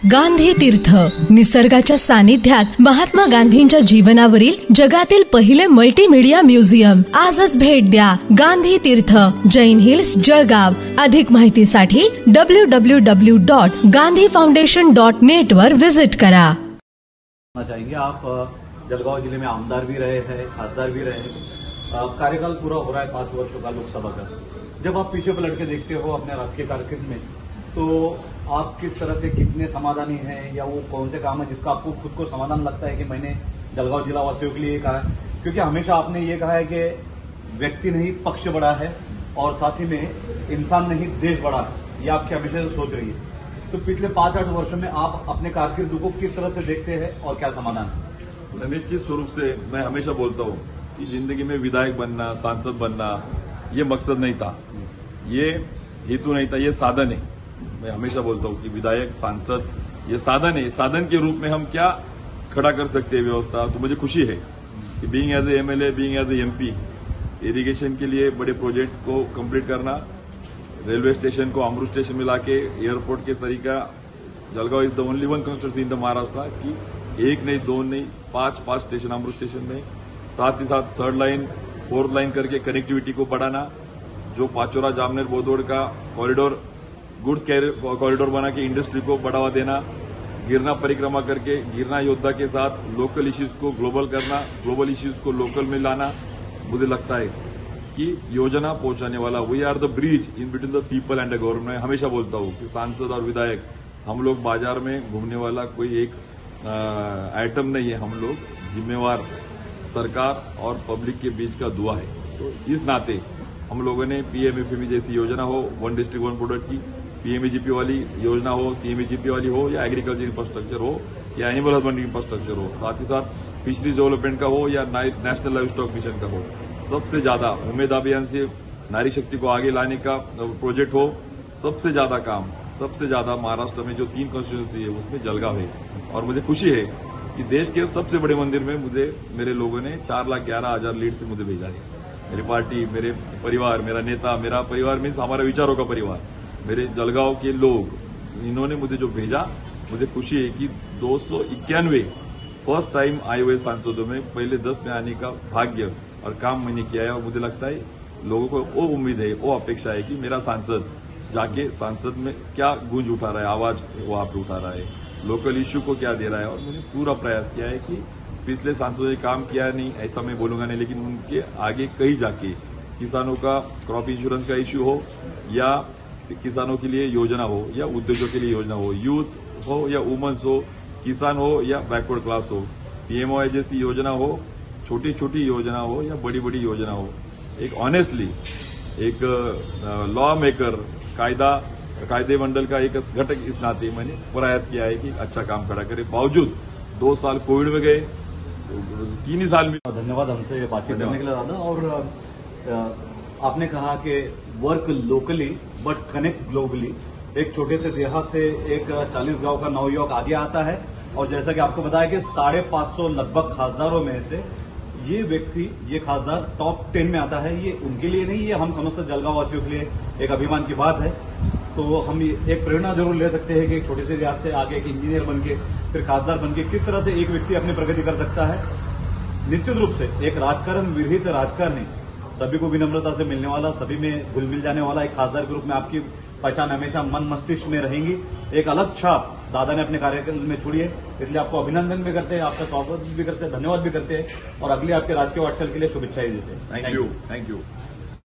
गांधी तीर्थ, निसर्गाच्या सानिध्यात महात्मा गांधींच्या जीवनावरील जगातील पहिले मल्टीमीडिया म्युझियम. आजच भेट द्या. गांधी तीर्थ, जैन हिल्स, जळगाव. अधिक माहितीसाठी www.gandhifoundation.net वर विजिट करा. चाहेंगे आप जलगांव जिले में आमदार भी रहे हैं, खासदार भी रहे हैं, कार्यकाल पूरा हो रहा है 5 वर्षों का लोकसभा का. जब आप पीछे पलट के देखते हो अपने राजकीय कार्यक्रम में, तो आप किस तरह से कितने समाधानी हैं, या वो कौन से काम है जिसका आपको खुद को समाधान लगता है कि मैंने जलगांव जिला वासियों के लिए कहा है? क्योंकि हमेशा आपने ये कहा है कि व्यक्ति नहीं पक्ष बड़ा है और साथ ही में इंसान नहीं देश बड़ा है, ये आपकी हमेशा से सोच रही है. तो पिछले 5-8 वर्षों में आप अपने कारकिर्दी को किस तरह से देखते हैं और क्या समाधान है? निश्चित स्वरूप से मैं हमेशा बोलता हूं कि जिंदगी में विधायक बनना, सांसद बनना ये मकसद नहीं था, ये हेतु नहीं था, ये साधन है. मैं हमेशा बोलता हूं कि विधायक, सांसद ये साधन है. साधन के रूप में हम क्या खड़ा कर सकते हैं व्यवस्था. तो मुझे खुशी है कि being as a MLA, being as a MP, irrigation के लिए बड़े प्रोजेक्ट्स को कंप्लीट करना, रेलवे स्टेशन को अमृत स्टेशन में लाके एयरपोर्ट के तरीका. Jalgaon is the only one constituency in the Maharashtra कि 1 नहीं, 2 नहीं, 5 स्टेशन अमृत स्टेशन में. साथ ही साथ 3rd लाइन, 4th लाइन करके कनेक्टिविटी को बढ़ाना. जो पाचोरा जामनेर बोदोड़ का कॉरिडोर, गुड्स कॉरिडोर बना के इंडस्ट्री को बढ़ावा देना. गिरना परिक्रमा करके गिरना योद्धा के साथ लोकल इश्यूज को ग्लोबल करना, ग्लोबल इश्यूज को लोकल में लाना. मुझे लगता है कि योजना पहुंचाने वाला, we are the bridge in between the people and the government. हमेशा बोलता हूं कि सांसद और विधायक, हम लोग बाजार में घूमने वाला कोई एक आइटम नहीं है. हम लोग जिम्मेवार सरकार और पब्लिक के बीच का दुआ है. तो इस नाते हम लोगों ने पीएमएफएमई जैसी योजना हो, 1 डिस्ट्रिक्ट 1 प्रोडक्ट की, पीएमएजीपी वाली योजना हो, सीएमएजीपी वाली हो, या एग्रीकल्चर इंफ्रास्ट्रक्चर हो, या एनिमल हस्बेंड्री इंफ्रास्ट्रक्चर हो, साथ ही साथ फिशरीज डेवलपमेंट का हो, या नेशनल लाइव स्टॉक मिशन का हो. सबसे ज्यादा उम्मीद अभियान से नारी शक्ति को आगे लाने का प्रोजेक्ट हो. सबसे ज्यादा काम, सबसे ज्यादा महाराष्ट्र में जो 3 कॉन्स्टिट्यूंसी है उसमें जलगांव है. और मुझे खुशी है कि देश के सबसे बड़े मंदिर में मुझे मेरे लोगों ने 4,11,000 लीड से मुझे भेजा है. मेरी पार्टी, मेरे परिवार, मेरा नेता, मेरा परिवार मीन्स हमारे विचारों का परिवार, मेरे जलगांव के लोग, इन्होंने मुझे जो भेजा, मुझे खुशी है कि 291 फर्स्ट टाइम आए हुए सांसदों में पहले 10 में आने का भाग्य और काम मैंने किया है. और मुझे लगता है लोगों को वो उम्मीद है, वो अपेक्षा है कि मेरा सांसद जाके सांसद में क्या गूंज उठा रहा है, आवाज वहां पे उठा रहा है, लोकल इश्यू को क्या दे रहा है. और मैंने पूरा प्रयास किया है कि पिछले सांसदों ने काम किया नहीं ऐसा मैं बोलूंगा नहीं, लेकिन उनके आगे कहीं जाके किसानों का क्रॉप इंश्योरेंस का इश्यू हो, या किसानों के लिए योजना हो, या उद्योगों के लिए योजना हो, यूथ हो या वुमेन्स हो, किसान हो या बैकवर्ड क्लास हो, पीएमओआई जैसी योजना हो, छोटी छोटी योजना हो या बड़ी बड़ी योजना हो, एक ऑनेस्टली एक लॉ मेकर, कायदे मंडल का एक घटक इस नाते मैंने प्रयास किया है कि अच्छा काम खड़ा करे. बावजूद 2 साल कोविड में गए, 3 ही साल में. धन्यवाद हमसे बातचीत करने के लिए दादा. और आपने कहा कि work locally but connect globally. एक छोटे से देहात से एक 40 गांव का नवयुवक आगे आता है, और जैसा कि आपको बताया कि 550 लगभग खासदारों में से ये व्यक्ति, ये खासदार टॉप 10 में आता है. ये उनके लिए नहीं, ये हम समस्त जलगांव वासियों के लिए एक अभिमान की बात है. तो हम एक प्रेरणा जरूर ले सकते हैं कि छोटे से देहात से आगे एक इंजीनियर बनके, फिर खासदार बनके किस तरह से एक व्यक्ति अपनी प्रगति कर सकता है. निश्चित रूप से एक राजकारण विरहित राजकारणी, सभी को विनम्रता से मिलने वाला, सभी में घुल मिल जाने वाला एक खासदार के रूप में आपकी पहचान हमेशा मन मस्तिष्क में रहेंगी. एक अलग छाप दादा ने अपने कार्यकाल में छोड़ी है, इसलिए आपको अभिनंदन भी करते हैं, आपका स्वागत भी करते हैं, धन्यवाद भी करते हैं, और अगले आपके राजकीय वाटचाल के लिए शुभेच्छाएं देते हैं. Thank you.